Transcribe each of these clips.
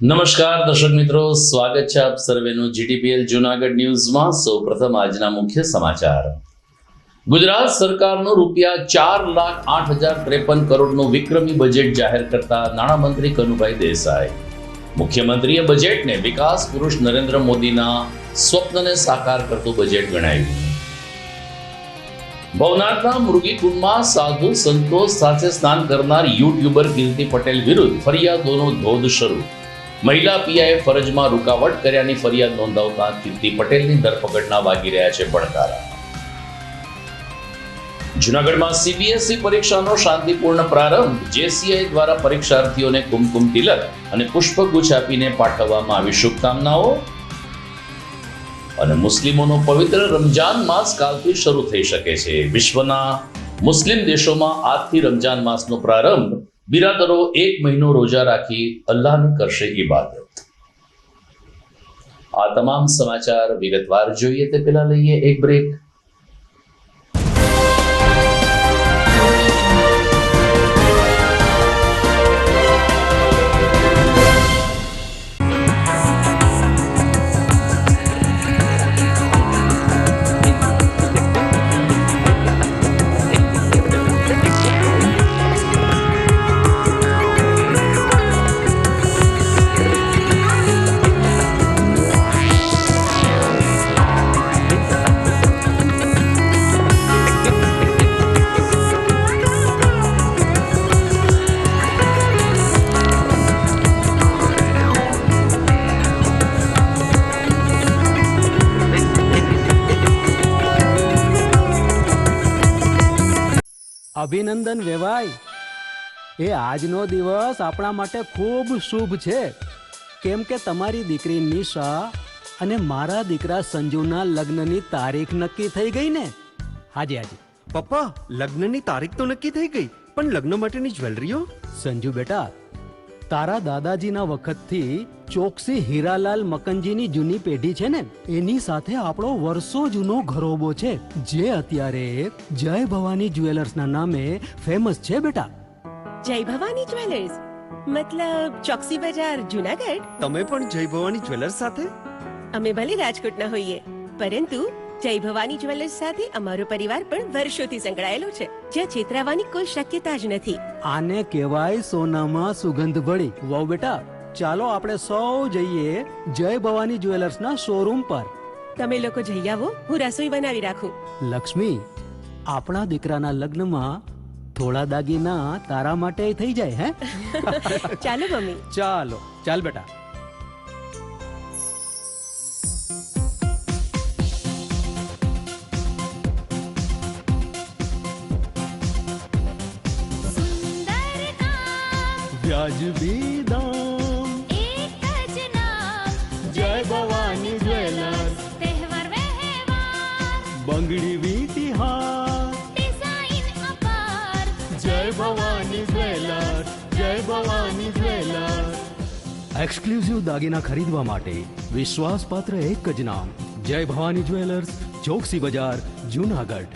નમસ્કાર દર્શક મિત્રો, સ્વાગત છે આપ સર્વેનું જીટીપીએલ જૂનાગઢ ન્યૂઝમાં। સૌપ્રથમ આજના મુખ્ય સમાચાર। ગુજરાત સરકારનું ₹4,08,053 કરોડનું વિક્રમી બજેટ જાહેર કરતા નાણામંત્રી કનુભાઈ દેસાઈ। મુખ્યમંત્રીએ બજેટને વિકાસ પુરુષ નરેન્દ્ર મોદીના સ્વપ્નને સાકાર કરતું બજેટ ગણાવ્યું। ભવનાથના મૃગીકુંડમાં સાધુ સંતો સાથે સ્નાન કરનાર યુટ્યુબર કીર્તિ પટેલ વિરુદ્ધ ફરિયાદોનો ધોધ શરૂ। મહિલા પીઆઈએ ફરજમાં રૂકાવટ કર્યાની ફરિયાદ નોંધાવતા કીર્તિ પટેલની ધરપકડના વાગી રહ્યા છે પડકારા। જૂનાગઢમાં સીબીએસઈ પરીક્ષાનો શાંતિપૂર્ણ પ્રારંભ। જેસીઆઈ દ્વારા પરીક્ષાર્થીઓને કુમકુમ તિલક અને પુષ્પગુચ્છ આપીને પાઠવવામાં આવી શુભકામનાઓ। અને મુસ્લિમોનો પવિત્ર રમજાન માસ કાલથી શરૂ થઈ શકે છે। વિશ્વના મુસ્લિમ દેશોમાં આજથી રમજાન માસનો પ્રારંભ। બિરાદરો 1 મહિનો રોજા રાખી અલ્લાહની કરશે ઇબાદત। આ તમામ સમાચાર વિગતવાર જોઈએ તે પહેલા લઈએ એક બ્રેક। અભિનંદન વેવાય, એ આજનો દિવસ આપણા માટે ખૂબ શુભ છે, કેમ કે તમારી દીકરી નિશા અને મારા દીકરા સંજુના લગ્નની તારીખ નક્કી થઈ ગઈ ને। હાજી હાજી પપ્પા, લગ્નની તારીખ તો નક્કી થઈ ગઈ, પણ લગ્ન માટેની જ્વેલરીઓ? સંજુ બેટા, તારા દાદાજીના વખતથી ચોકસી હીરાલાલ મકનજીની જૂની પેઢી છે ને, એની સાથે આપણો વર્ષો જૂનો ઘરોબો છે, જે અત્યારે જય ભવાની જ્વેલર્સના નામે ફેમસ છે બેટા। જય ભવાની જ્વેલર્સ મતલબ ચોકસી બજાર જૂનાગઢ? તમે પણ જય ભવાની જ્વેલર્સ સાથે? અમે ભલે રાજકોટના હોઈએ, પરંતુ જય ભવાની જ્વેલર્સ સાથે અમારો પરિવાર પણ વર્ષોથી સંકળાયેલો છે, જ્યાં છેતરાવાની કોઈ શક્યતા જ નથી। આને કહેવાય સોનામાં સુગંધ ભળી। વાવ બેટા, ચાલો આપણે સૌ જઈએ જય ભવાની જ્વેલર્સના શોરૂમ પર। તમે લોકો જઈ આવો, હું રસોઈ બનાવી રાખું। લક્ષ્મી, આપણા દીકરાના લગ્નમાં થોડા દાગીના તારા માટે થઈ જાય હે? ચાલો મમ્મી। ચાલો ચાલ બેટા। વ્યાજબી દામ, એક જ નામ, જય ભવાની જ્વેલર્સ, તહેવાર વ્યવહાર, બંગડી વીટી હાર, ડિઝાઇન અપાર, જય ભવાની જ્વેલર્સ, જય ભવાની જ્વેલર્સ। એક્સક્લુઝિવ દાગીના ખરીદવા માટે વિશ્વાસપાત્ર એક જ નામ, જય ભવાની જ્વેલર્સ, ચોકસી બજાર, જૂનાગઢ।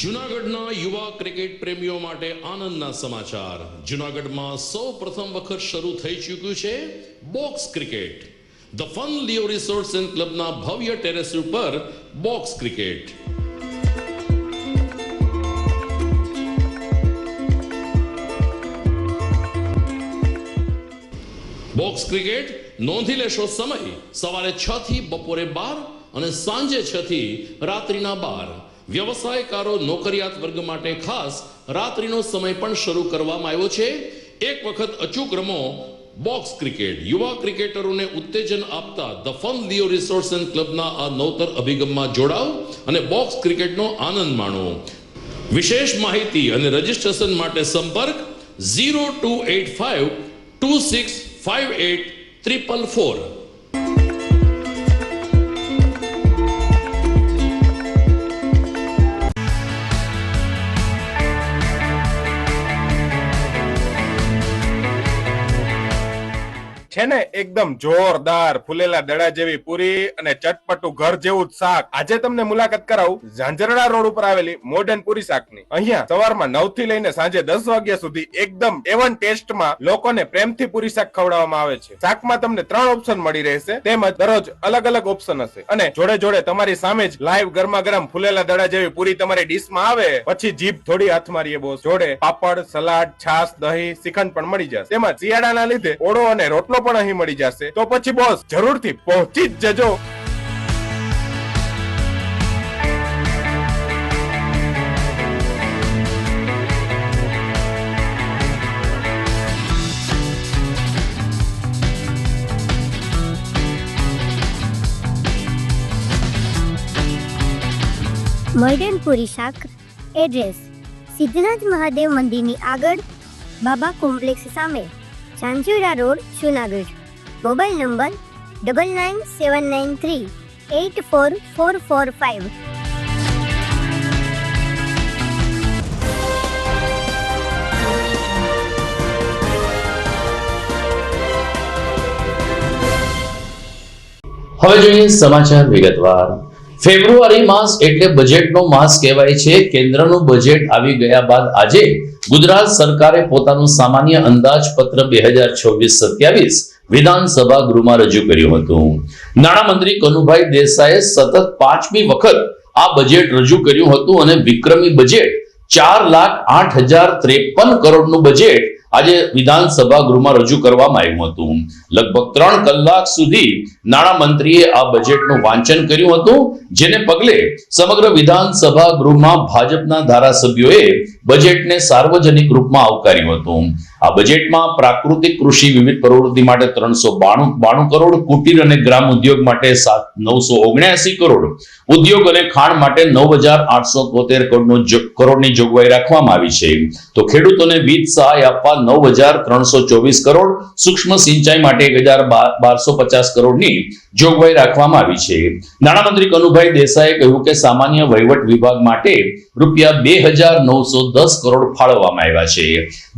જૂનાગઢના યુવા ક્રિકેટ પ્રેમીઓ માટે આનંદના સમાચાર। જૂનાગઢમાં સૌ પ્રથમ વખત શરૂ થઈ ચૂક્યું છે box cricket. The fun Leo resorts and ક્લબના ભવ્ય ટેરેસ ઉપર બોક્સ ક્રિકેટ। બોક્સ ક્રિકેટ નોંધી લેશો સમય સવારે 6 થી બપોરે 12 અને સાંજે 6 થી રાત્રિના 12. વ્યવસાયકારો નોકરિયાત વર્ગ માટે ખાસ રાત્રિનો સમય પણ શરૂ કરવામાં આવ્યો છે. એક વખત અચૂક રમો બોક્સ ક્રિકેટ. યુવા ક્રિકેટરોને ઉત્તેજન આપતા the fun Leo resorts and ક્લબના આ નવતર અભિગમમાં જોડાઓ અને બોક્સ ક્રિકેટનો આનંદ માણો. વિશેષ માહિતી અને રજીસ્ટ્રેશન માટે સંપર્ક 0285 2658 444. છે ને એકદમ જોરદાર ફૂલેલા દડા જેવી પૂરી અને ચટપટું ઘર જેવું જ શાક. આજે તમને મુલાકાત કરાવું ઝાંઝરડા રોડ ઉપર આવેલી મોડર્ન પૂરી શાકની. અહીંયા સવારમાં 9 થી લઈને સાંજે 10 વાગ્યા સુધી એકદમ એવન ટેસ્ટમાં લોકોને પ્રેમથી પૂરી શાક ખવડાવવામાં આવે છે. શાકમાં તમને 3 ઓપ્શન મળી રહેશે, તેમજ દરરોજ અલગ અલગ ઓપ્શન હશે અને જોડે જોડે તમારી સામે જ લાઈવ ગરમા ગરમ ફૂલેલા દડા જેવી પૂરી તમારી ડીશમાં આવે પછી જીભ થોડી હાથ મારીએ બોસ. જોડે પાપડ, સલાડ, છાશ, દહીં, શ્રીખંડ પણ મળી જશે. તેમજ શિયાળાના લીધે ઓળો અને રોટલો પણ અહીં મળી જશે. તો પછી બોસ જરૂરથી પહોંચી જ જજો. મોડર્ન પૂરી શાક. એડ્રેસ સિદ્ધનાથ મહાદેવ મંદિરની આગળ, બાબા કોમ્પ્લેક્સ સામે, Zanzarda road, Junagadh. Mobile number 9979384445. હવે જોઈએ સમાચાર વિગતવાર. ફેબ્રુઆરી માસ એટલે બજેટનો માસ કહેવાય છે. કેન્દ્રનું બજેટ આવી ગયા બાદ આજે ગુજરાત સરકારે પોતાનું સામાન્ય અંદાજપત્ર 2026-27 વિધાનસભા ગૃહમાં રજૂ કર્યું હતું. નાણામંત્રી કનુભાઈ દેસાઈએ સતત 5મી વખત આ બજેટ રજૂ કર્યું હતું અને વિક્રમી બજેટ 4,08,053 કરોડનું બજેટ આજે વિધાનસભા ગૃહમાં રજૂ કરવામાં આવ્યું હતું. લગભગ 3 કલાક સુધી નાણામંત્રીએ આ બજેટનું વાંચન કર્યું હતું, જેને પગલે સમગ્ર વિધાનસભા ગૃહમાં ભાજપના ધારાસભ્યોએ બજેટને સાર્વજનિક રૂપમાં આવકાર્યું હતું. આ બજેટમાં પ્રાકૃતિક કૃષિ વિવિધ પ્રવૃત્તિ માટે 392 કરોડ, કુટીર અને ગ્રામ ઉદ્યોગ માટે 979 કરોડ, ઉદ્યોગ અને ખાણ માટે 9,873 કરોડની જોગવાઈ રાખવામાં આવી છે. તો ખેડૂતોને વીજ સહાય આપવા 9,324 કરોડ, સૂક્ષ્મ સિંચાઈ માટે 1,1250 કરોડની જોગવાઈ રાખવામાં આવી છે. નાણામંત્રી કનુભાઈ દેસાઈએ કહ્યું કે સામાન્ય વહીવટ વિભાગ માટે રૂપિયા 2,910 કરોડ ફાળવવામાં આવ્યા છે.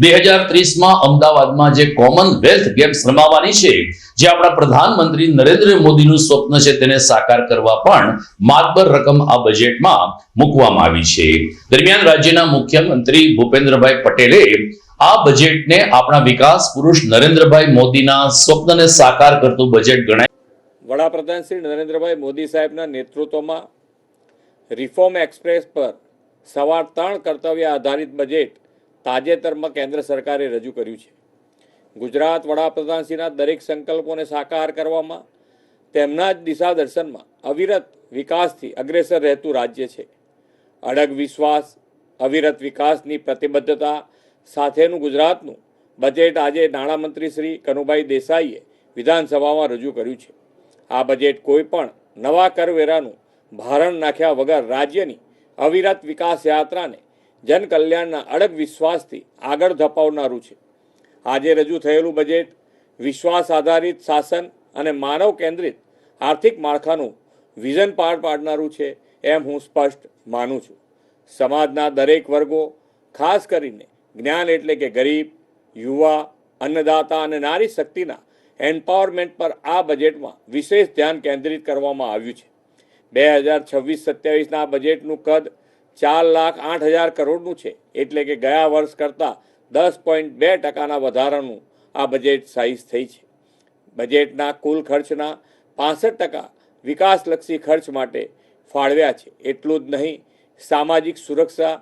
2030માં અમદાવાદમાં જે કોમનવેલ્થ ગેમ્સ રમાવાની છે, જે આપણા પ્રધાનમંત્રી નરેન્દ્ર મોદીનું સ્વપ્ન છે, તેને સાકાર કરવા પણ માતબર રકમ આ બજેટમાં મૂકવામાં આવી છે. દરમિયાન રાજ્યના મુખ્યમંત્રી ભૂપેન્દ્રભાઈ પટેલે આ બજેટને આપણા વિકાસ પુરુષ નરેન્દ્રભાઈ મોદીના સ્વપ્નને સાકાર કરતું બજેટ ગણાય. વડાપ્રધાન શ્રી નરેન્દ્રભાઈ મોદી સાહેબના નેતૃત્વમાં રિફોર્મ એક્સપ્રેસ પર સવાર 3 કર્તવ્ય આધારિત બજેટ તાજેતરમાં કેન્દ્ર સરકારે રજૂ કર્યું છે. ગુજરાત વડાપ્રધાનશ્રીના દરેક સંકલ્પોને સાકાર કરવામાં, તેમના જ દિશા દર્શનમાં અવિરત વિકાસથી અગ્રેસર રહેતું રાજ્ય છે. અડગ વિશ્વાસ, અવિરત વિકાસની પ્રતિબદ્ધતા સાથેનું ગુજરાતનું બજેટ આજે નાણામંત્રી શ્રી કનુભાઈ દેસાઈએ વિધાનસભામાં રજૂ કર્યું છે. આ બજેટ કોઈ પણ નવા કરવેરાનું ભારણ નાખ્યા વગર રાજ્યની અવિરત વિકાસ યાત્રાને જનકલ્યાણના અડગ વિશ્વાસથી આગળ ધપાવનારું છે. આજે રજૂ થયેલું બજેટ વિશ્વાસ આધારિત શાસન અને માનવ કેન્દ્રિત આર્થિક માળખાનું વિઝન પાર પાડનારું છે એમ હું સ્પષ્ટ માનું છું. સમાજના દરેક વર્ગો, ખાસ કરીને જ્ઞાન એટલે કે ગરીબ, યુવા, અન્નદાતા અને નારી શક્તિના એમ્પાવરમેન્ટ પર આ બજેટમાં વિશેષ ધ્યાન કેન્દ્રિત કરવામાં આવ્યું છે. 2026-27ના બજેટનું કદ 4,08,000 કરોડનું છે, એટલે કે ગયા વર્ષ કરતાં 10.2% વધારાનું આ બજેટ સાઇઝ થઈ છે. બજેટના કુલ ખર્ચના 65% વિકાસલક્ષી ખર્ચ માટે ફાળવ્યા છે. એટલું જ નહીં, સામાજિક સુરક્ષા,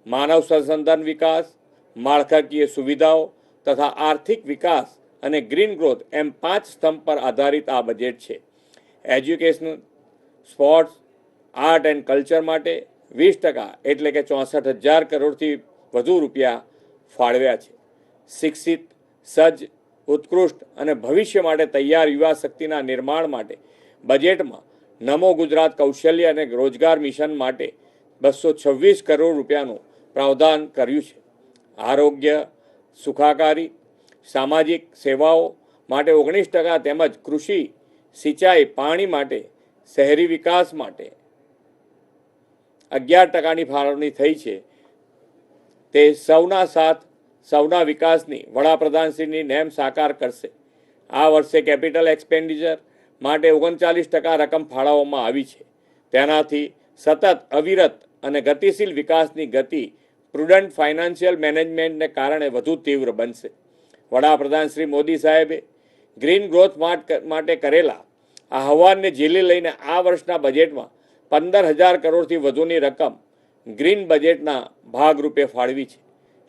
માનવ સંસાધન વિકાસ, માળખાકીય સુવિધાઓ તથા આર્થિક વિકાસ અને ગ્રીન ગ્રોથ એમ 5 સ્તંભ પર આધારિત આ બજેટ છે. Education, sports, art and culture માટે 20% એટલે કે 64,000 કરોડથી વધુ રૂપિયા ફાળવ્યા છે. શિક્ષિત, સજ્જ, ઉત્કૃષ્ટ અને ભવિષ્ય માટે તૈયાર યુવા શક્તિના નિર્માણ માટે બજેટમાં નમો ગુજરાત કૌશલ્ય અને રોજગાર મિશન માટે 226 કરોડ રૂપિયાનું પ્રાવધાન કર્યું છે. આરોગ્ય, સુખાકારી, સામાજિક સેવાઓ માટે 19% તેમજ કૃષિ, સિંચાઈ, પાણી માટે, શહેરી વિકાસ માટે 11%ની ફાળવણી થઈ છે. તે સૌના સાથ, સૌના વિકાસની વડાપ્રધાનશ્રીની નેમ સાકાર કરશે. આ વર્ષે કેપિટલ એક્સપેન્ડિચર માટે 39% રકમ ફાળવવામાં આવી છે. તેનાથી સતત, અવિરત અને ગતિશીલ વિકાસની ગતિ પ્રુડન્ટ ફાઇનાન્શિયલ મેનેજમેન્ટને કારણે વધુ તીવ્ર બનશે. વડાપ્રધાન શ્રી મોદી સાહેબે ગ્રીન ગ્રોથ માટે કરેલા આહવાનને ઝીલી લઈને આ વર્ષના બજેટમાં 15,000 કરોડથી વધુની રકમ ગ્રીન બજેટના ભાગરૂપે ફાળવી છે.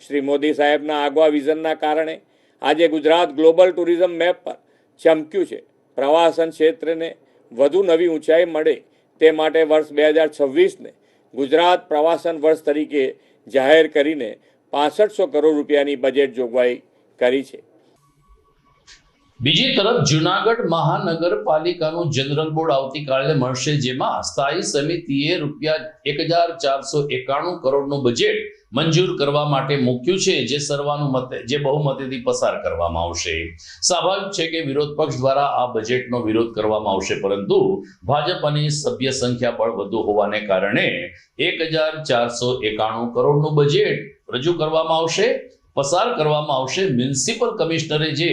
શ્રી મોદી સાહેબના આગવા વિઝનના કારણે આજે ગુજરાત ગ્લોબલ ટુરિઝમ મેપ પર ચમક્યું છે. પ્રવાસન ક્ષેત્રને વધુ નવી ઊંચાઈ મળે તે માટે વર્ષ 2026ને ગુજરાત પ્રવાસન વર્ષ તરીકે જાહેર કરીને 6500 કરોડ રૂપિયાની બજેટ જોગવાઈ કરી છે. બીજી તરફ જૂનાગઢ મહાનગરપાલિકાનું જનરલ બોર્ડ આવતીકાલે મળશે, જેમાં સ્થાયી સમિતિએ ₹1,491 કરોડનું બજેટ મંજૂર કરવા માટે મૂક્યું છે, જે બહુમતીથી પસાર કરવામાં આવશે. સ્વાભાવિક છે કે વિરોધ પક્ષ દ્વારા આ બજેટનો વિરોધ કરવામાં આવશે, પરંતુ ભાજપની સભ્ય સંખ્યા પણ વધુ હોવાને કારણે 1,491 કરોડનું બજેટ રજૂ કરવામાં આવશે, પસાર કરવામાં આવશે. મ્યુનિસિપલ કમિશનરે જે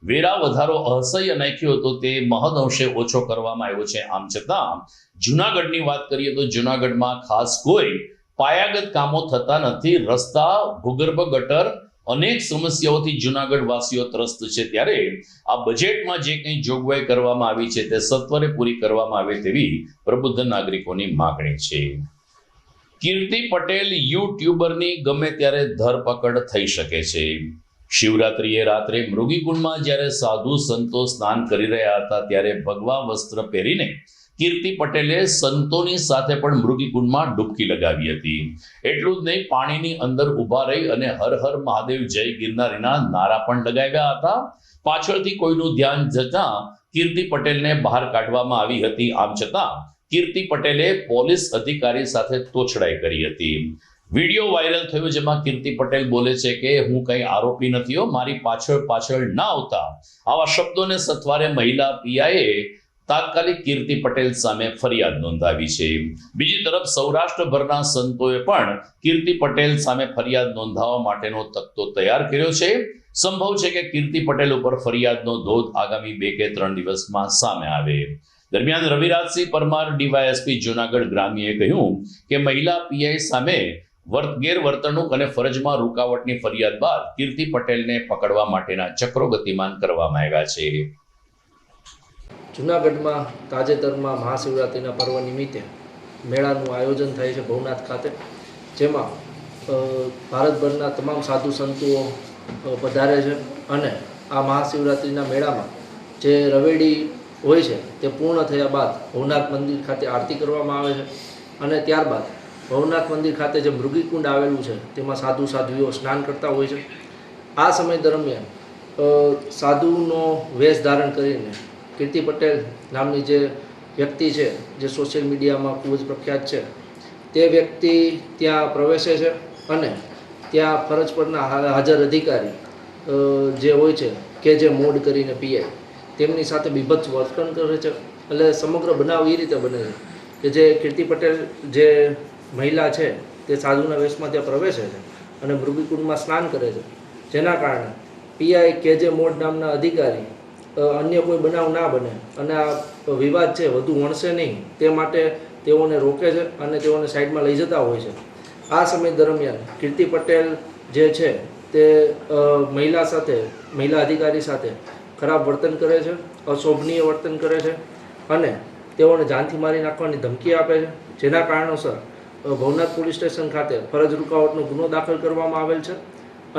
વેરા વધારો અસહ્ય નાખ્યો હતો તે મહદઅંશે ઓછો કરવામાં આવ્યો છે. આમ છતાં જૂનાગઢની વાત કરીએ તો જૂનાગઢમાં ખાસ કોઈ પાયાગત કામો થતા નથી. રસ્તા, ભૂગર્ભ ગટર, અનેક સમસ્યાઓથી જૂનાગઢ વાસીઓ ત્રસ્ત છે. ત્યારે આ બજેટમાં જે કંઈ જોગવાઈ કરવામાં આવી છે તે સત્વરે પૂરી કરવામાં આવે તેવી પ્રબુદ્ધ નાગરિકોની માગણી છે. કીર્તિ પટેલ યુટ્યુબરની ગમે ત્યારે ધરપકડ થઈ શકે છે. શિવરાત્રીએ રાત્રે મૃગીકુંડમાં જ્યારે સાધુ સંતો સ્નાન કરી રહ્યા હતા ત્યારે ભગવા વસ્ત્ર પહેરીને કીર્તિ પટેલે સંતોની સાથે પણ મૃગીકુંડમાં ડૂબકી લગાવી હતી. એટલું જ નહીં, પાણીની અંદર ઊભા રહી અને હર હર મહાદેવ જય ગિરનારીના નારા પણ લગાવ્યા હતા. પાછળથી કોઈનું ધ્યાન જતાં કીર્તિ પટેલને બહાર કાઢવામાં આવી હતી. આમ છતાં કીર્તિ પટેલે પોલીસ અધિકારી સાથે તોછડાઈ કરી હતી. વિડીયો વાયરલ થયો, જેમાં કીર્તિ પટેલ બોલે છે કે હું કંઈ આરોપી નથી, મારી પાછળ ના આવતા. આવા શબ્દોને સથવારે મહિલા પીઆઈએ તાત્કાલિક કીર્તિ પટેલ સામે ફરિયાદ નોંધાવી છે. બીજી તરફ સૌરાષ્ટ્રભરના સંતોએ પણ કીર્તિ પટેલ સામે ફરિયાદ નોંધાવવા માટેનો તખ્તો તૈયાર કર્યો છે. સંભવ છે કે કીર્તિ પટેલ ઉપર ફરિયાદનો ધોધ આગામી 2 કે 3 દિવસમાં સામે આવે. દરમિયાન રવિરાજસિંહ પરમાર, ડીવાયએસપી જૂનાગઢ ગ્રામ્યએ કહ્યું કે મહિલા પીઆઈ સામે ગેરવર્તણૂક અને ફરજમાં રૂકાવટની ફરિયાદ બાદ કીર્તિ પટેલને પકડવા માટેના ચક્રો ગતિમાન કરવામાં આવ્યા છે. જૂનાગઢમાં તાજેતરમાં મહાશિવરાત્રિના પર્વ નિમિત્તે મેળાનું આયોજન થાય છે ભવનાથ ખાતે, જેમાં ભારતભરના તમામ સાધુ સંતો પધારે છે અને આ મહાશિવરાત્રિના મેળામાં જે રવેડી હોય છે તે પૂર્ણ થયા બાદ ભવનાથ મંદિર ખાતે આરતી કરવામાં આવે છે અને ત્યારબાદ ભવનાથ મંદિર ખાતે જે મૃગીકુંડ આવેલું છે તેમાં સાધુઓ સ્નાન કરતા હોય છે. આ સમય દરમિયાન સાધુનો વેશ ધારણ કરીને કીર્તિ પટેલ નામની જે વ્યક્તિ છે, જે સોશિયલ મીડિયામાં ખૂબ જ પ્રખ્યાત છે, તે વ્યક્તિ ત્યાં પ્રવેશે છે અને ત્યાં ફરજ પરના હાજર અધિકારી જે હોય છે કે જે મોડ કરીને પીઆઈ, તેમની સાથે બીભત્સ વર્તન કરે છે. એટલે સમગ્ર બનાવ એ રીતે બને છે કે જે કીર્તિ પટેલ જે મહિલા છે તે સાધુના વેશમાં ત્યાં પ્રવેશે છે અને મૃગીકુંડમાં સ્નાન કરે છે, જેના કારણે પીઆઈ કે જે મોડ નામના અધિકારી અન્ય કોઈ બનાવ ના બને અને આ વિવાદ છે વધુ વણશે નહીં તે માટે તેઓને રોકે છે અને તેઓને સાઈડમાં લઈ જતા હોય છે. આ સમય દરમિયાન કીર્તિ પટેલ જે છે તે મહિલા અધિકારી સાથે ખરાબ વર્તન કરે છે, અશોભનીય વર્તન કરે છે અને તેઓને જાનથી મારી નાખવાની ધમકી આપે છે, જેના કારણોસર ભવનાથ પોલીસ સ્ટેશન ખાતે ફરજ રૂકાવટનો ગુનો દાખલ કરવામાં આવેલ છે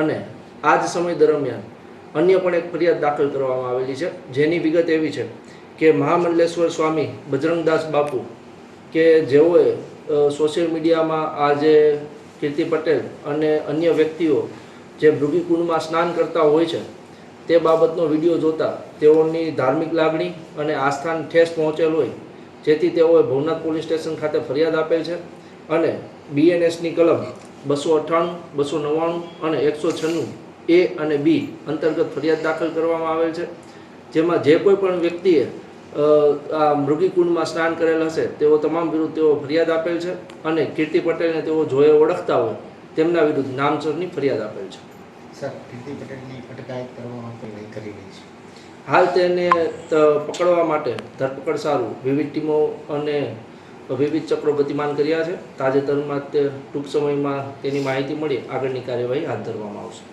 અને આ જ સમય દરમિયાન અન્ય પણ એક ફરિયાદ દાખલ કરવામાં આવેલી છે, જેની વિગત એવી છે કે મહામંડલેશ્વર સ્વામી બજરંગદાસ બાપુ કે જેઓએ સોશિયલ મીડિયામાં આ જે કીર્તિ પટેલ અને અન્ય વ્યક્તિઓ જે મૃગીકુંડમાં સ્નાન કરતા હોય છે તે બાબતનો વિડીયો જોતા તેઓની ધાર્મિક લાગણી અને આસ્થાને ઠેસ પહોંચેલ હોય, જેથી તેઓએ ભવનાથ પોલીસ સ્ટેશન ખાતે ફરિયાદ આપેલ છે અને BNSની કલમ 298, 299 અને 196 A અને B અંતર્ગત ફરિયાદ દાખલ કરવામાં આવેલ છે, જેમાં જે કોઈ પણ વ્યક્તિએ આ મૃગીકુંડમાં સ્નાન કરેલ હશે તેઓ તમામ વિરુદ્ધ તેઓ ફરિયાદ આપેલ છે અને કીર્તિ પટેલને તેઓ જોએ ઓળખતા હોય તેમના વિરુદ્ધ નામસરની ફરિયાદ આપેલ છે. સર, કીર્તિ પટેલની અટકાયત કરવામાં કોઈ કરી રહી છે. હાલ તેને પકડવા માટે ધરપકડ સારું વિવિધ ટીમો અને વિવિધ ચક્રો ગતિમાન કર્યા છે. તાજેતરમાં તે ટૂંક સમયમાં તેની માહિતી મળી આગળની કાર્યવાહી હાથ ધરવામાં આવશે.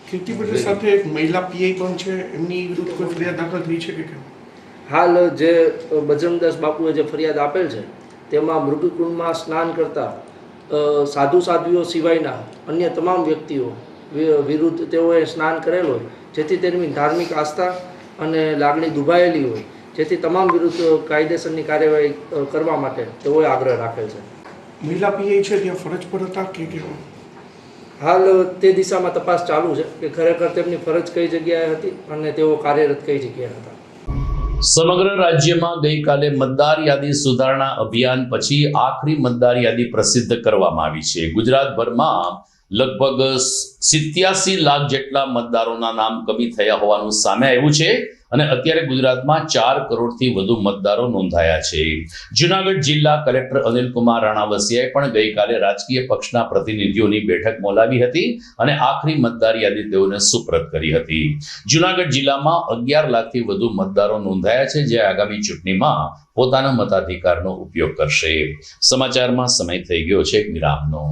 કીર્તિ પટેલ સાથે એક મહિલા PI પણ છે, એમની વિરુદ્ધ કોઈ ફરિયાદ દાખલ થઈ છે કે કેમ? હાલ જે બજરંગદાસ બાપુએ જે ફરિયાદ આપેલ છે તેમાં મૃગીકુંડમાં સ્નાન કરતા સાધુ સાધ્વીઓ સિવાયના અન્ય તમામ વ્યક્તિઓ વિરુદ્ધ તેઓએ સ્નાન કરેલ હોય, જેથી તેમની ધાર્મિક આસ્થા અને લાગણી દુભાયેલી હોય, જેથી તમામ વિરુદ્ધ કાયદેસરની કાર્યવાહી કરવા માટે તેઓએ આગ્રહ રાખેલ છે. મહિલા PI છે ત્યાં ફરજ પર હતા કે કેમ? હાલ તે દિશામાં તપાસ ચાલુ છે કે ખરેખર તેમની ફરજ કઈ જગ્યાએ હતી અને તેઓ કાર્યરત કઈ જગ્યાએ હતા. સમગ્ર રાજ્યમાં ગઈકાલે મતદાર યાદી સુધારણા અભિયાન પછી આખરી મતદાર યાદી પ્રસિદ્ધ કરવામાં આવી છે. ગુજરાતભરમાં લગભગ 87 લાખ જેટલા મતદારોના નામ કમી થયા હોવાનું સામે આવ્યું છે અને અત્યારે ગુજરાતમાં 4 કરોડથી વધુ મતદારો નોંધાયા છે. જૂનાગઢ જિલ્લા કલેક્ટર અનિલકુમાર રાણાવસિયાએ પણ ગઈકાલે રાજકીય પક્ષના પ્રતિનિધિઓની બેઠક બોલાવી હતી અને આખરી મતદાર યાદી તેઓને સુપ્રત કરી હતી. જૂનાગઢ જિલ્લામાં 11 લાખથી વધુ મતદારો નોંધાયા છે, જે આગામી ચૂંટણીમાં પોતાના મતાધિકારનો ઉપયોગ કરશે. સમાચારમાં સમય થઈ ગયો છે એક વિરામનો.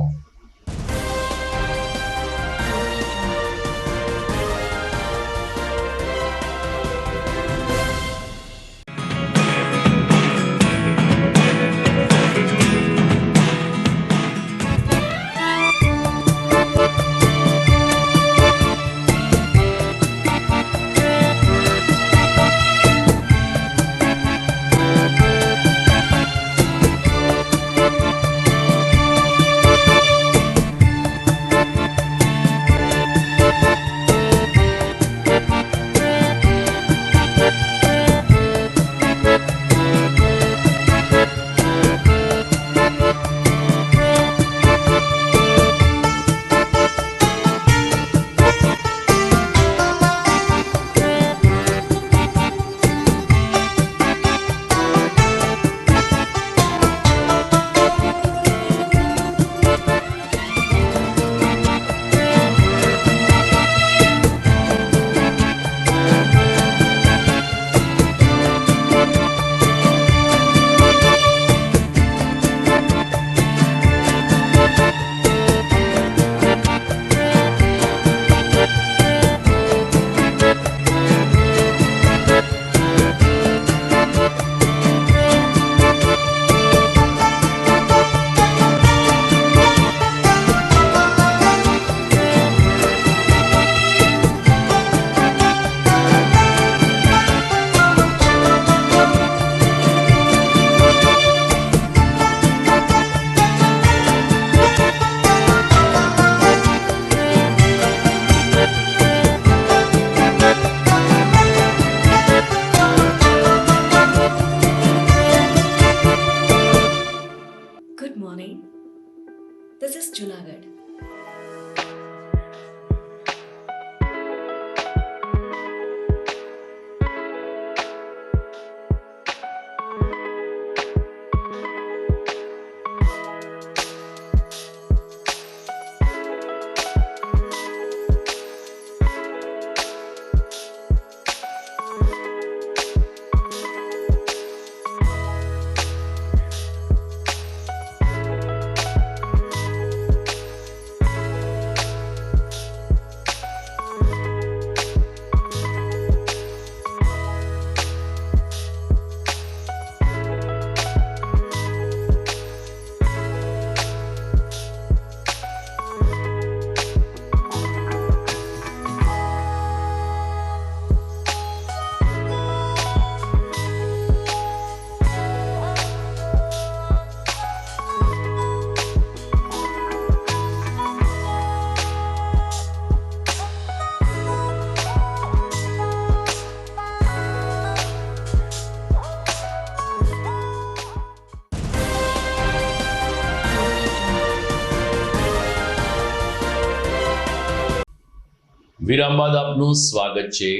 વિરામ બાદ આપનું સ્વાગત છે.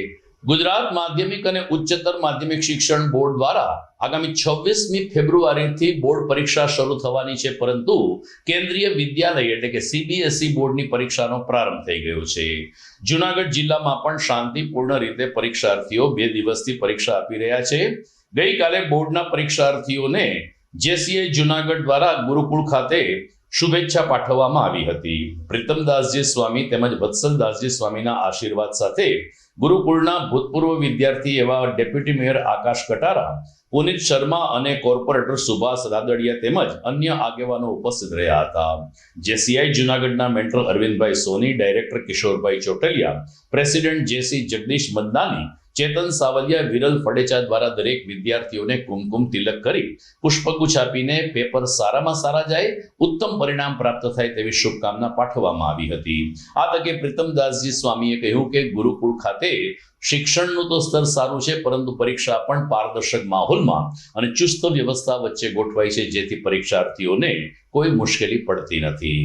ગુજરાત માધ્યમિક અને ઉચ્ચતર માધ્યમિક શિક્ષણ બોર્ડ દ્વારા આગામી 26મી ફેબ્રુઆરીથી બોર્ડ પરીક્ષા શરૂ થવાની છે, પરંતુ કેન્દ્રીય વિદ્યાલય એટલે કે CBSE બોર્ડની પરીક્ષાનો પ્રારંભ થઈ ગયો છે. જૂનાગઢ જિલ્લામાં પણ શાંતિપૂર્ણ રીતે પરીક્ષાર્થીઓ 2 દિવસથી પરીક્ષા આપી રહ્યા છે. ગઈકાલે બોર્ડના પરીક્ષાર્થીઓને JCI જૂનાગઢ દ્વારા ગુરુકુળ ખાતે શુભેચ્છા પાઠવવામાં આવી હતી. પ્રીતમદાસજી સ્વામી તેમજ વત્સલદાસજી સ્વામીના આશીર્વાદ સાથે ગુરુકુળના ભૂતપૂર્વ વિદ્યાર્થી એવા ડેપ્યુટી મેયર આકાશ કટારા, પુનિત શર્મા અને કોર્પોરેટર સુભાષ રાદડિયા તેમજ અન્ય આગેવાનો ઉપસ્થિત રહ્યા હતા. JCI જૂનાગઢના mentor Arvindbhai Soni, director Kishorbhai Chotaliya, president JC Jagdish Madnani, Chetan Savaliya, Viral Fadecha દ્વારા દરેક વિદ્યાર્થીઓને કુમકુમ તિલક કરી પુષ્પગુચ્છ આપીને પેપર સારામાં સારા જાય, ઉત્તમ પરિણામ પ્રાપ્ત થાય તેવી શુભકામના પાઠવવામાં આવી હતી. આ તકે પ્રીતમદાસજી સ્વામીએ કહ્યું કે ગુરુકુળ ખાતે શિક્ષણનું તો સ્તર સારું છે, પરંતુ પરીક્ષા પણ પારદર્શક માહોલમાં અને ચુસ્ત વ્યવસ્થા વચ્ચે ગોઠવાય છે, જેથી પરીક્ષાર્થીઓને કોઈ મુશ્કેલી પડતી નથી.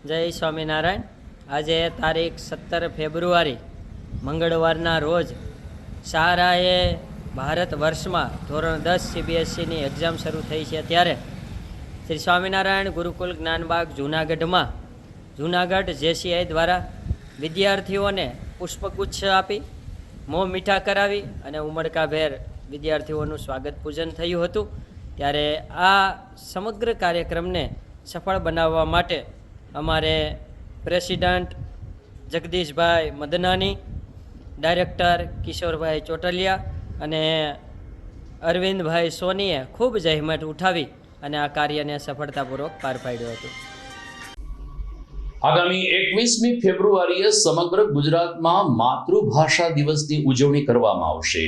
જય સ્વામિનારાયણ. આજે તારીખ 17 ફેબ્રુઆરી મંગળવારના રોજ શાળાએ ભારત વર્ષમાં ધોરણ 10 CBSEની એક્ઝામ શરૂ થઈ છે, ત્યારે શ્રી સ્વામિનારાયણ ગુરુકુલ જ્ઞાનબાગ જૂનાગઢમાં જૂનાગઢ JCI દ્વારા વિદ્યાર્થીઓને પુષ્પગુચ્છ આપી, મોં મીઠા કરાવી અને ઉમળકાભેર વિદ્યાર્થીઓનું સ્વાગત પૂજન થયું હતું. ત્યારે આ સમગ્ર કાર્યક્રમને સફળ બનાવવા માટે અમારે પ્રેસિડન્ટ જગદીશભાઈ મદનાની, ડાયરેક્ટર કિશોરભાઈ ચોટલિયા અને અરવિંદભાઈ સોનીએ ખૂબ જહેમત ઉઠાવી અને આ કાર્યને સફળતાપૂર્વક પાર પાડ્યું હતું. આગામી 21મી ફેબ્રુઆરીએ સમગ્ર ગુજરાતમાં માતૃભાષા દિવસની ઉજવણી કરવામાં આવશે.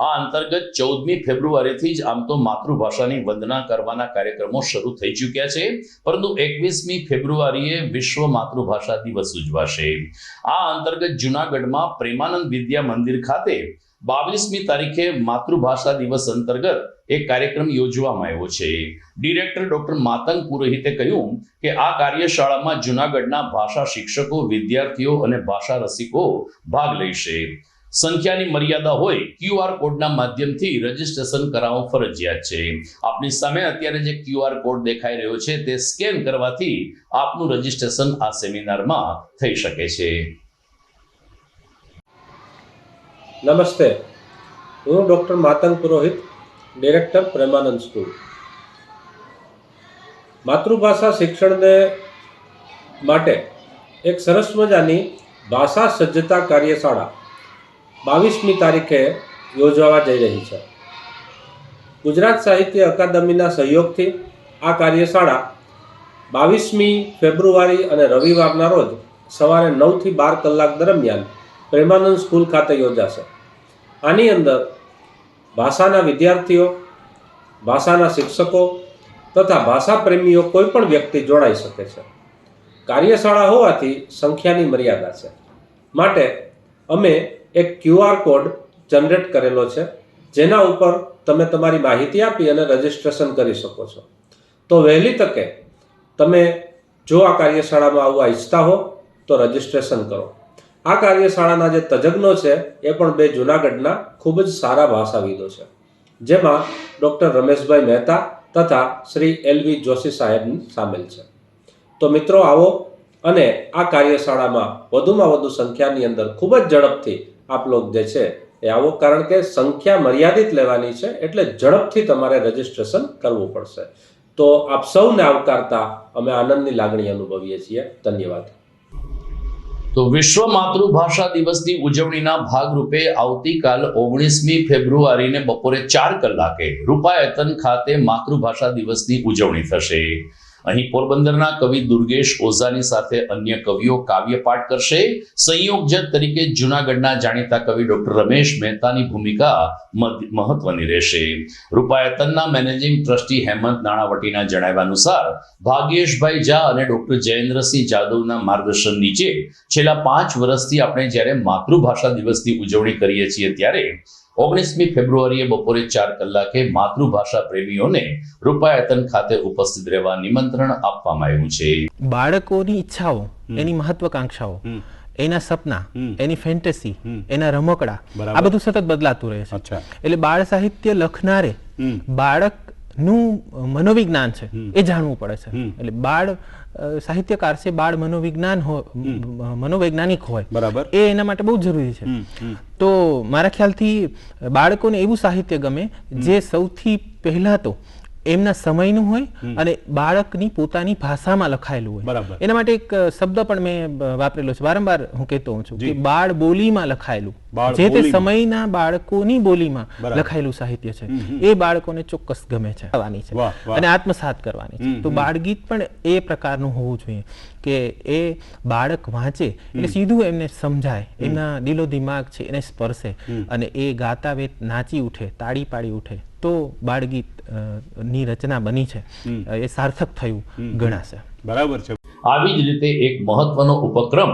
આ અંતર્ગત 14મી ફેબ્રુઆરીથી જ આમ તો માતૃભાષાની વંદના કરવાના કાર્યક્રમો શરૂ થઈ ચૂક્યા છે, પરંતુ 21મી ફેબ્રુઆરીએ વિશ્વ માતૃભાષા દિવસ ઉજવાશે. આ અંતર્ગત જૂનાગઢમાં પ્રેમાનંદ વિદ્યા મંદિર ખાતે 22મી તારીખે માતૃભાષા દિવસ અંતર્ગત એક કાર્યક્રમ યોજવામાં આવ્યો છે. ડિરેક્ટર ડોક્ટર માતંગ પુરોહિતે કહ્યું કે આ કાર્યશાળામાં જૂનાગઢના ભાષા શિક્ષકો, વિદ્યાર્થીઓ અને ભાષા રસિકો ભાગ લેશે. સંખ્યાની મર્યાદા હોય, QR કોડના માધ્યમથી રજીસ્ટ્રેશન કરાવવું ફરજિયાત છે. આપની સામે અત્યારે જે QR કોડ દેખાઈ રહ્યો છે તે સ્કેન કરવાથી આપનું રજીસ્ટ્રેશન આ સેમિનારમાં થઈ શકે છે. નમસ્તે, હું ડૉક્ટર માતંગ પુરોહિત, ડિરેક્ટર પ્રેમાનંદ સ્કૂલ. માતૃભાષા શિક્ષણને માટે એક સરસ મજાની ભાષા સજ્જતા કાર્યશાળા 22મી તારીખે યોજવા જઈ રહી છે. ગુજરાત સાહિત્ય અકાદમીના સહયોગથી આ કાર્યશાળા 22મી ફેબ્રુઆરી અને રવિવારના રોજ સવારે 9 થી 12 કલાક દરમિયાન પ્રેમાનંદ સ્કૂલ ખાતે યોજાશે. આની અંદર ભાષાના વિદ્યાર્થીઓ, ભાષાના શિક્ષકો તથા ભાષા પ્રેમીઓ કોઈ પણ વ્યક્તિ જોડાઈ શકે છે. કાર્યશાળા હોવાથી સંખ્યાની મર્યાદા છે, માટે અમે એક QR કોડ જનરેટ કરેલો છે, જેના ઉપર તમે તમારી માહિતી આપી અને રજીસ્ટ્રેશન કરી શકો છો. તો વહેલી તકે તમે જો આ કાર્યશાળામાં આવવા ઈચ્છતા હો તો રજીસ્ટ્રેશન કરો. આ કાર્યશાળાના જે તજજ્ઞો છે એ પણ 2 જૂનાગઢના ખૂબ જ સારા ભાષાવિદો છે, જેમાં ડૉક્ટર રમેશભાઈ મહેતા તથા શ્રી LV જોશી સાહેબ સામેલ છે. તો મિત્રો, આવો અને આ કાર્યશાળામાં વધુમાં વધુ સંખ્યાની અંદર ખૂબ જ ઝડપથી આપ લોકો જે છે એ આવો, કારણ કે સંખ્યા મર્યાદિત લેવાની છે, એટલે ઝડપથી તમારે રજીસ્ટ્રેશન કરવું પડશે. તો આપ સૌને આવકારતા અમે આનંદની લાગણી અનુભવીએ છીએ. ધન્યવાદ. તો વિશ્વ માતૃભાષા દિવસની ઉજવણીના ભાગરૂપે આવતીકાલ 19મી ફેબ્રુઆરીને બપોરે 4 કલાકે રૂપાયતન ખાતે માતૃભાષા દિવસની ઉજવણી થશે. અહીં પોરબંદરના કવિ દુર્ગેશ ઓઝાની સાથે અન્ય કવિઓ કાવ્યપાઠ કરશે. સંયોજક તરીકે જૂનાગઢના જાણીતા કવિ ડોક્ટર રમેશ મહેતાની ભૂમિકા મહત્વની રહેશે. રૂપાયતનના મેનેજિંગ ટ્રસ્ટી હેમંત નાણાવટીના જણાવ્યા અનુસાર ભાગ્યેશભાઈ ઝા અને ડોક્ટર જયેન્દ્રસિંહ જાદવના માર્ગદર્શન નીચે છેલ્લા 5 વર્ષથી આપણે જ્યારે માતૃભાષા દિવસની ઉજવણી કરીએ છીએ, ત્યારે 19મી ફેબ્રુઆરીએ બપોરે 4 કલાકે માતૃભાષા પ્રેમીઓને રૂપાયતન ખાતે ઉપસ્થિત રહેવા નિમંત્રણ આપવામાં આવ્યું છે. બાળકોની ઈચ્છાઓ, એની મહત્વકાંક્ષાઓ, એના સપના, એની ફેન્ટેસી, એના રમકડા, આ બધું સતત બદલાતું રહે છે. એટલે બાળ સાહિત્ય લખનારે બાળકનું મનોવિજ્ઞાન છે એ જાણવું પડે છે. એટલે બાળ સાહિત્યકાર છે, બાળ મનોવૈજ્ઞાનિક હોય એ એના માટે બહુ જરૂરી છે. તો મારા ખ્યાલથી બાળકોને એવું સાહિત્ય ગમે જે સૌથી પહેલા તો એમના સમયનું હોય અને બાળકની પોતાની ભાષામાં લખાયેલું હોય. એના માટે એક શબ્દ પણ મેં વાપરેલો છે, વારંવાર હું કહેતો હોઉં છું કે બાળ બોલીમાં લખાયેલું, જે તે સમયના બાળકોની બોલીમાં લખાયેલું સાહિત્ય છે એ બાળકોને ચોક્કસ ગમે છે અને આત્મસાત કરવાની છે. તો બાળગીત પણ એ પ્રકારનું હોવું જોઈએ કે એ બાળક વાંચે એટલે સીધું એમને સમજાય, એમના દિલો દિમાગ છે એને સ્પર્શે અને એ ગાતા વેત નાચી ઉઠે, તાળી પાડી ઉઠે, તો બાળગીત ની રચના બની છે એ સાર્થક થયું ગણાશે. બરાબર છે. આવી જ રીતે એક મહત્વનો ઉપક્રમ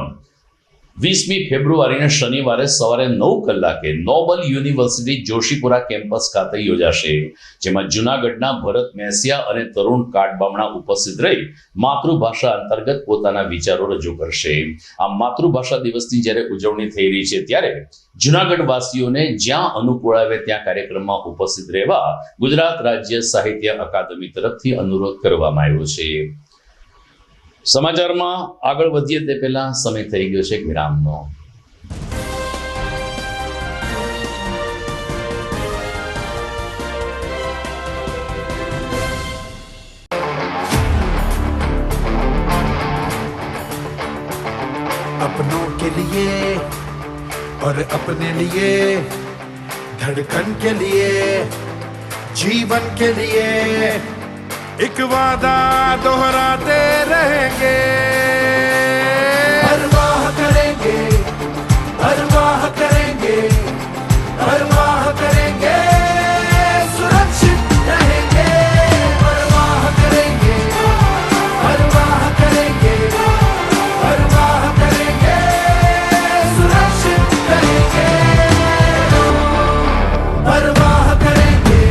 20મી ફેબ્રુઆરીને શનિવારે સવારે 9 કલાકે નોબલ યુનિવર્સિટી જોશીપુરા કેમ્પસ ખાતે યોજાશે, જેમાં જૂનાગઢના ભરત મેસિયા અને તરુણ કાટબામણા ઉપસ્થિત રહી માતૃભાષા અંતર્ગત પોતાના વિચારો રજૂ કરશે. આ માતૃભાષા દિવસની જ્યારે ઉજવણી થઈ રહી છે ત્યારે જૂનાગઢ વાસીઓને જ્યાં અનુકૂળ આવે ત્યાં કાર્યક્રમમાં ઉપસ્થિત રહેવા ગુજરાત રાજ્ય સાહિત્ય અકાદમી તરફથી અનુરોધ કરવામાં આવ્યો છે. સમાચારમાં આગળ વધીએ તે પહેલા સમય થઈ ગયો છે વિરામનો. अपनों के लिए और अपने लिए, धड़कन के लिए, जीवन के लिए एक वादा दोहराते रहेंगे, परवाह करेंगे, परवाह करेंगे, परवाह करेंगे, सुरक्षित रहेंगे, परवाह करेंगे, परवाह करेंगे, परवाह करेंगे, सुरक्षित रहेंगे, परवाह करेंगे.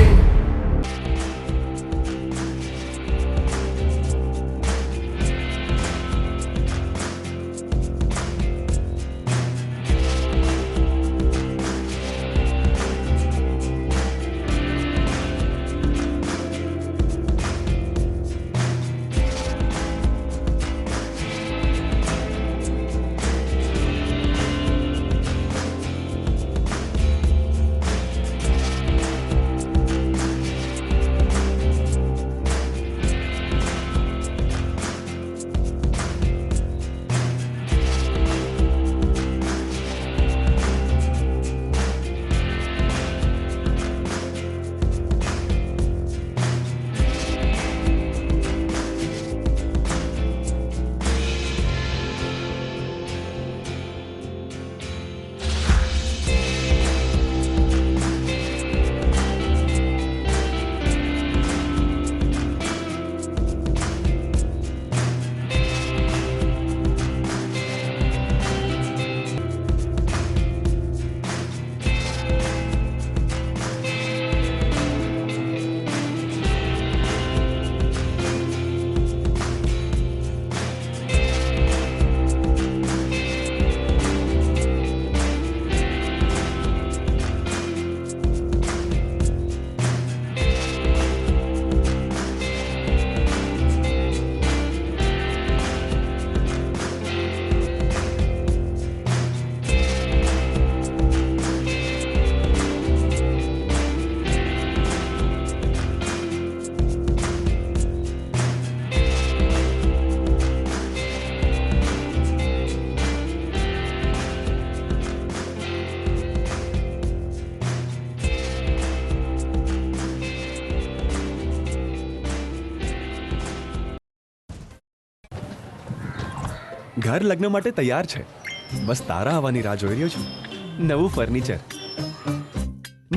ઘર લગ્ન માટે તૈયાર છે, બસ તારા આવવાની રાહ જોઈ રહ્યો છું. નવું ફર્નિચર,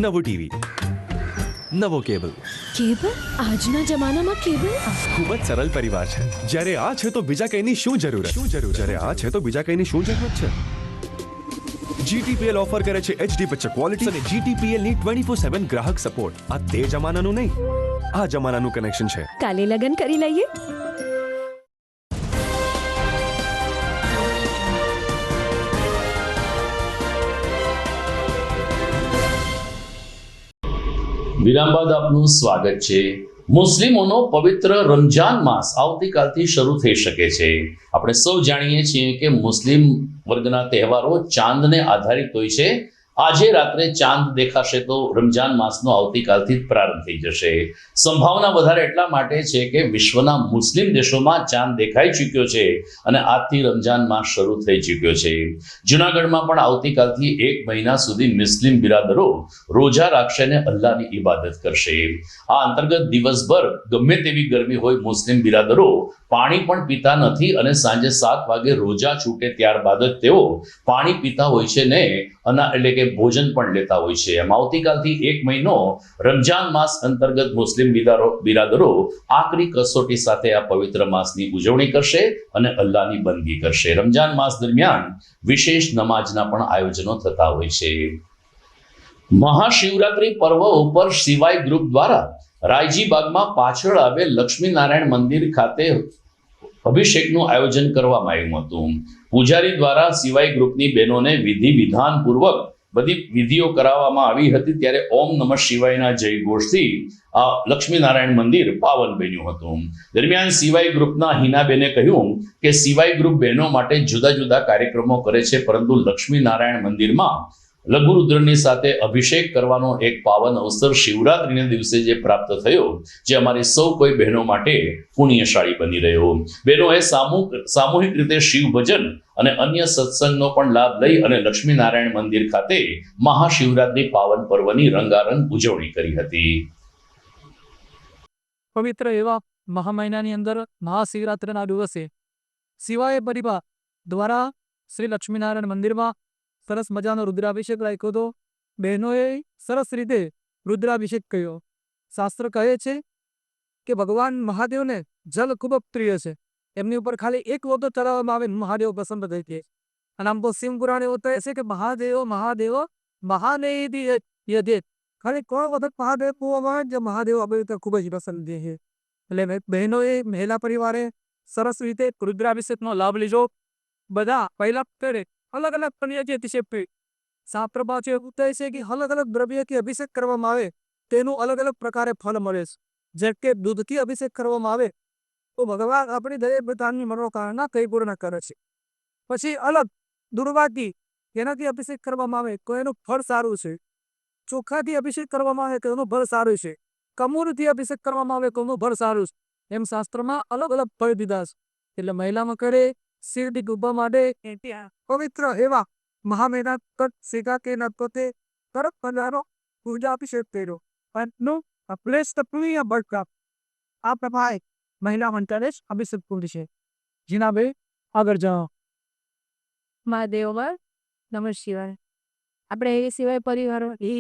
નવું ટીવી, નવો કેબલ. કેબલ? આજના જમાનામાં કેબલ? ખૂબ જ સરળ પરિવાર છે. જ્યારે આ છે તો બીજા કઈની શું જરૂરત? જ્યારે આ છે તો બીજા કઈની શું જરૂરત છે? GTPL ઓફર કરે છે HD પિક્ચર ક્વોલિટી અને GTPL ની 24/7 ગ્રાહક સપોર્ટ. આ તે જમાનાનું નહીં, આ જમાનાનું કનેક્શન છે. કાલે લગન કરી લઈએ. વિરામ બાદ આપનું સ્વાગત છે. મુસ્લિમોનો પવિત્ર રમજાન માસ આવતીકાલથી શરૂ થઈ શકે છે. આપણે સૌ જાણીએ છીએ કે મુસ્લિમ વર્ગના તહેવારો ચાંદને આધારિત હોય છે. આજે રાત્રે ચાંદ દેખાશે તો રમજાન માસનો આવતીકાલથી જ પ્રારંભ થઈ જશે. સંભાવના વધારે એટલા માટે છે કે વિશ્વના મુસ્લિમ દેશોમાં ચાંદ દેખાઈ ચૂક્યો છે અને આજથી રમજાન માસ શરૂ થઈ ચૂક્યો છે. જૂનાગઢમાં પણ આવતીકાલથી 1 મહિના સુધી મુસ્લિમ બિરાદરો રોજા રાખશે અને અલ્લાહની ઇબાદત કરશે. આ અંતર્ગત દિવસભર ગમે તેવી ગરમી હોય મુસ્લિમ બિરાદરો પાણી પણ પીતા નથી અને સાંજે 7 વાગે રોજા છૂટે ત્યારબાદ જ તેઓ પાણી પીતા હોય છે ને એટલે કે ભોજન પણ લેતા હોય છે. એમ આવતીકાલથી 1 મહિનો રમજાન માસ અંતર્ગત મુસ્લિમ બિરાદરો આકરી કસોટી સાથે આ પવિત્ર માસની ઉજવણી કરશે અને અલ્લાહની બંદગી કરશે. રમજાન માસ દરમિયાન વિશેષ નમાજના પણ આયોજનો થતા હોય છે. મહાશિવરાત્રી પર્વ ઉપર સિવાય ગ્રુપ દ્વારા રાયજી બાગમાં પાછળ આવેલ લક્ષ્મીનારાયણ મંદિર ખાતે અભિષેકનું આયોજન કરવામાં આવ્યું હતું. પૂજારી દ્વારા સિવાય ગ્રુપની બહેનોને વિધિ વિધાન પૂર્વક બધી વિધિઓ કરાવવામાં આવી હતી. ત્યારે ઓમ નમઃ શિવાયના જયઘોષથી આ લક્ષ્મીનારાયણ મંદિર પાવન બન્યું હતું. દરમિયાન સિવાય ગ્રુપના હિનાબેને કહ્યું કે સિવાય ગ્રુપ બહેનો માટે જુદા જુદા કાર્યક્રમો કરે છે, પરંતુ લક્ષ્મીનારાયણ મંદિરમાં લઘુરુદ્રની સાથે અભિષેક કરવાનો એક પાવન અવસર શિવરાત્રીના દિવસે જે પ્રાપ્ત થયો, જે અમારી સૌ કોઈ બહેનો માટે પુણ્યશાળી બની રહ્યો. બહેનોએ સામૂહિક રીતે શિવ ભજન અને અન્ય સત્સંગનો પણ લાભ લઈ અને લક્ષ્મીનારાયણ મંદિર ખાતે મહાશિવરાત્રી પાવન પર્વની રંગારંગ ઉજવણી કરી હતી. પવિત્ર એવા મહા મહિનાની અંદર મહાશિવરાત્રિના દિવસે સિવાય પરિવાર દ્વારા શ્રી લક્ષ્મીનારાયણ મંદિરમાં સરસ મજાનો રુદ્રાભિષેક રાખ્યો હતો. બહેનોએ સરસ રીતે રુદ્રાભિષેક કર્યો. શાસ્ત્ર કહે છે કે ભગવાન મહાદેવને જલ ખૂબ પ્રિય છે. એમની ઉપર ખાલી એક લોટો ચડાવવામાં આવે મહાદેવ પ્રસન્ન થઈ જાય. અને આમ તો શિવ પુરાણ એવું કહે છે કે મહાદેવ મહાનેદી યજેત, ખાલી કોઈ વખત મહાદેવ પૂવામાં આવે મહાદેવ આપણે ખૂબ જ પ્રસન્ન થાય છે. એટલે બહેનોએ મહિલા પરિવારે સરસ રીતે રુદ્રાભિષેકનો લાભ લીધો. બધા પહેલા કરે અલગ અલગ દ્રવ્યથી અભિષેક કરે. શાસ્ત્ર પાછું એવું કહે છે કે અલગ અલગ દ્રવ્યથી અભિષેક કરવામાં આવે તેનું અલગ અલગ પ્રકારે ફળ મળે છે. જેમ કે દૂધથી અભિષેક કરવામાં આવે તો ભગવાન આપણી દરેક પ્રકારની મનોકામના કઈ પૂર્ણ કરે છે. પછી અલગ દુર્વાથી એનાથી અભિષેક કરવામાં આવે તો એનું ફળ સારું છે. ચોખાથી અભિષેક કરવામાં આવે તો એનું ફળ સારું છે. કમૂરથી અભિષેક કરવામાં આવે તો એનું ફળ સારું છે. એમ શાસ્ત્રમાં અલગ અલગ ફળ દીધા છે. એટલે મહિલામાં કરે શિરડી ડૂબવા માટે પવિત્ર એવા મહામેના શીખા કે નટપતે તરફ પધારો પૂજા અભિષેક કર્યો. આ પ્રમાણે મહિલા મંડળે જ અભિષેક પૂરી છે. જીનાબે આગળ જાઓ. મહાદેવમાં નમઃ શિવાય. આપણે એ સિવાય પરિવારો એ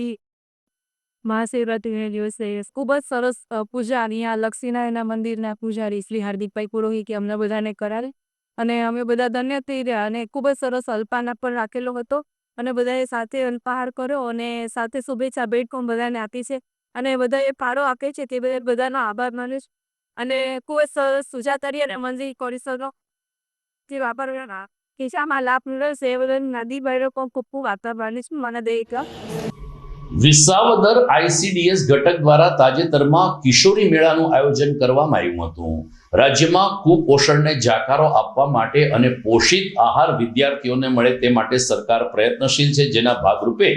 મહાશિવરાત્રિના દિવસે ખૂબ જ સરસ પૂજા અહીંયા લક્ષ્મીનારાયણના મંદિરના પૂજારી શ્રી હાર્દિકભાઈ પુરોહિત અમને બધાને કરાવે અને અમે બધા ધન્ય થઈ રહ્યા. અને ખૂબ જ સરસ અલ્પાના પણ રાખેલો હતો અને બધાએ સાથે અલ્પાહાર કર્યો અને સાથે શુભેચ્છા ભેટ પણ બધાને આપી છે અને બધાએ ફાળો આપે છે તે બધાનો આભાર માનું છું. અને ખૂબ જ સરસ સુજાતારી અને મંદિર પરિસરનો જે વાપરવાના કિસ્સામાં લાભ મળ્યો છે એ બધા નદી બહેરો પણ ખૂબ વાતાવરણ છે. મને દેખા વિસાવદર ICDS ઘટક દ્વારા તાજેતરમાં કિશોરી મેળાનું આયોજન કરવામાં આવ્યું હતું. રાજ્યમાં કુપોષણને જાકારો આપવા માટે અને પોષિત આહાર વિદ્યાર્થીઓને મળે તે માટે સરકાર પ્રયત્નશીલ છે. જેના ભાગરૂપે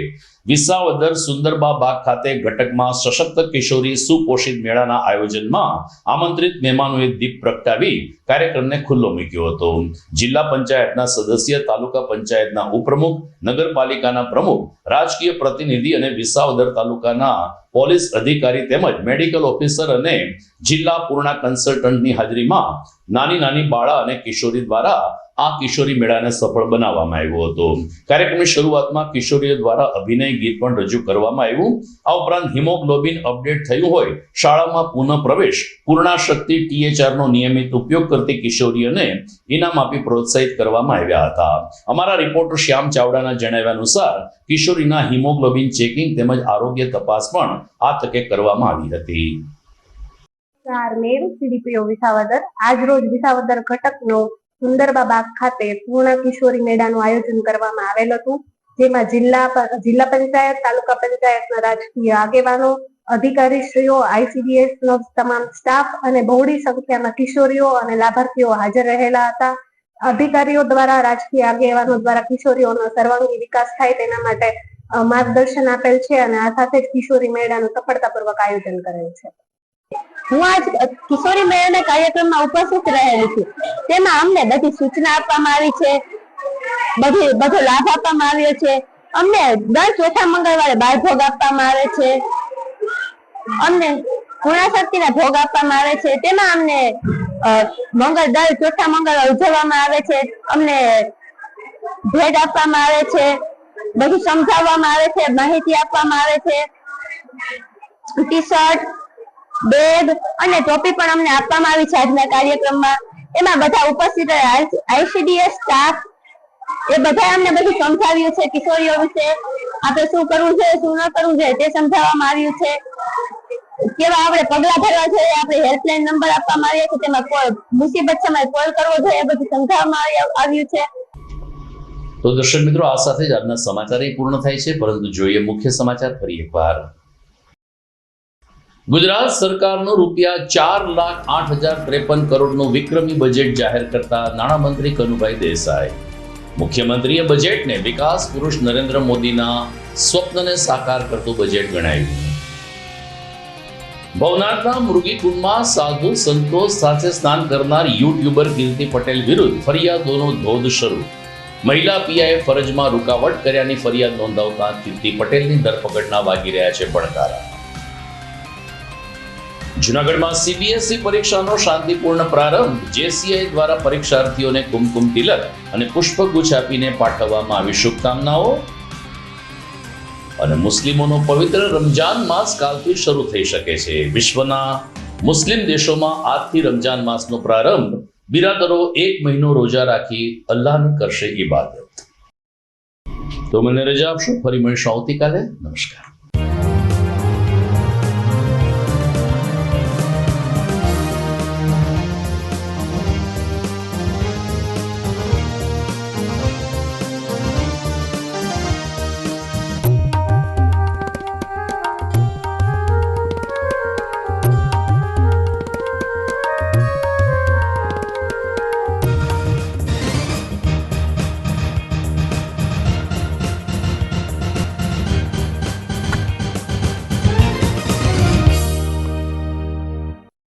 વિસાવદર સુંદરબા બાગ ખાતે ઘટકમાં સશક્ત કિશોરી સુપોષિત મેળાના આયોજનમાં આમંત્રિત મહેમાનોએ દીપ પ્રગટાવી કાર્યક્રમને ખુલ્લો મૂક્યો હતો. જિલ્લા પંચાયતના સદસ્ય, તાલુકા પંચાયતના ઉપપ્રમુખ, નગરપાલિકાના પ્રમુખ, રાજકીય પ્રતિનિધિ અને વિસાવદર તાલુકાના પોલીસ અધિકારી તેમજ મેડિકલ ઓફિસર અને જિલ્લા પૂર્ણા કન્સલ્ટન્ટની હાજરીમાં નાની નાની બાળા અને કિશોરી દ્વારા આ કિશોરી મેળાને સફળ બનાવવામાં આવ્યો હતો. કાર્યક્રમની શરૂઆતમાં કિશોરીઓ દ્વારા અભિનય ગીત પણ રજૂ કરવામાં આવ્યું. આ ઉપરાંત હિમોગ્લોબિન અપડેટ થયું હોય, શાળામાં પુનઃ પ્રવેશ, પૂર્ણાશક્તિ THR નો નિયમિત ઉપયોગ કરતી કિશોરીઓને ઇનામ આપી પ્રોત્સાહિત કરવામાં આવ્યા હતા. અમારા રિપોર્ટર શ્યામ ચાવડાના જણાવ્યા અનુસાર કિશોરીના હિમોગ્લોબિન ચેકિંગ તેમજ આરોગ્ય તપાસ પણ આ તકે કરવામાં આવી હતી. CDPO વિસાવદર આજ રોજ વિસાવદર ઘટકનો સુંદરબા બાગ ખાતે પૂર્ણ કિશોરી મેળાનું આયોજન કરવામાં આવેલ હતું, જેમાં જિલ્લા પંચાયત, તાલુકા પંચાયતના રાજકીય આગેવાનો, અધિકારીશ્રીઓ, ICDS નો તમામ સ્ટાફ અને બહોળી સંખ્યામાં કિશોરીઓ અને લાભાર્થીઓ હાજર રહેલા હતા. અધિકારીઓ દ્વારા, રાજકીય આગેવાનો દ્વારા કિશોરીઓનો સર્વાંગી વિકાસ થાય તેના માટે માર્ગદર્શન આપેલ છે અને આ સાથે જ કિશોરી મેળાનું સફળતાપૂર્વક આયોજન કરેલ છે. હું આજ કિશોરી મેળાના કાર્યક્રમમાં ઉપસ્થિત રહેલી છું. તેમાં અમને બધી સૂચના આપવામાં આવી છે, બધો લાભ આપવામાં આવ્યો છે. અમને દર ચોથા મંગળવારે બાળ ભોગ આપવામાં આવે છે, અમને પૂર્ણાશક્તિના ભોગ આપવામાં આવે છે. તેમાં અમને દર ચોથા મંગળવારે ઉજવવામાં આવે છે. અમને ભેટ આપવામાં આવે છે, બધું સમજાવવામાં આવે છે, માહિતી આપવામાં આવે છે. ટી-શર્ટ, બેગ અને ટોપી પણ અમને આપવામાં આવી છે આજના કાર્યક્રમમાં. એમાં બધા ઉપસ્થિત ICDS સ્ટાફ એ બધા અમને બધું સમજાવ્યું છે. કિશોરીઓ વિશે આપણે શું કરવું જોઈએ, શું ન કરવું જોઈએ તે સમજાવવામાં આવ્યું છે. કેવા આપણે પગલા ભરવા જોઈએ, આપણે હેલ્પલાઇન નંબર આપવામાં આવ્યા છે, તેમાં કોઈ મુસીબત સમયે કોલ કરવો જોઈએ, એ બધું સમજાવવામાં આવ્યું છે. તો દર્શક મિત્રો, આ સાથે જ આજના સમાચાર પૂર્ણ થાય છે, પરંતુ જોઈએ મુખ્ય સમાચાર ફરી એકવાર. ગુજરાત સરકારનું ₹4,08,053 કરોડનું વિક્રમી બજેટ જાહેર કરતા નાણામંત્રી કનુભાઈ દેસાઈ. મુખ્યમંત્રીએ બજેટને વિકાસ પુરુષ નરેન્દ્ર મોદીના સ્વપ્નને સાકાર કરતું બજેટ ગણાવ્યું. ભવનાથના મૃગીકુંડમાં સાધુ સંતો સાથે સ્નાન કરનાર યુટ્યુબર કીર્તિ પટેલ વિરુદ્ધ ફરિયાદોનો ધોધ શરૂ. મહિલા પીઆઈએ ફરજમાં રૂકાવટ કર્યાની ફરિયાદ નોંધાવતા કીર્તિ પટેલની ધરપકડના વાગી રહ્યા છે પડકારા. જૂનાગઢમાં CBSE પરીક્ષાનો શાંતિપૂર્ણ પ્રારંભ. JCI દ્વારા પરીક્ષાર્થીઓને કુમકુમ તિલક અને પુષ્પગુચ્છ આપીને પાઠવવામાં આવી શુભકામનાઓ. અને મુસ્લિમોનો પવિત્ર રમજાન માસ કાલથી શરૂ થઈ શકે છે. વિશ્વના મુસ્લિમ દેશોમાં આજથી રમજાન માસનો પ્રારંભ. બિરાદરો 1 મહિનો રોજા રાખી અલ્લાહની કરશે ઇબાદત. તો મને રજા આપશો, ફરી મળીશું આવતીકાલે. નમસ્કાર.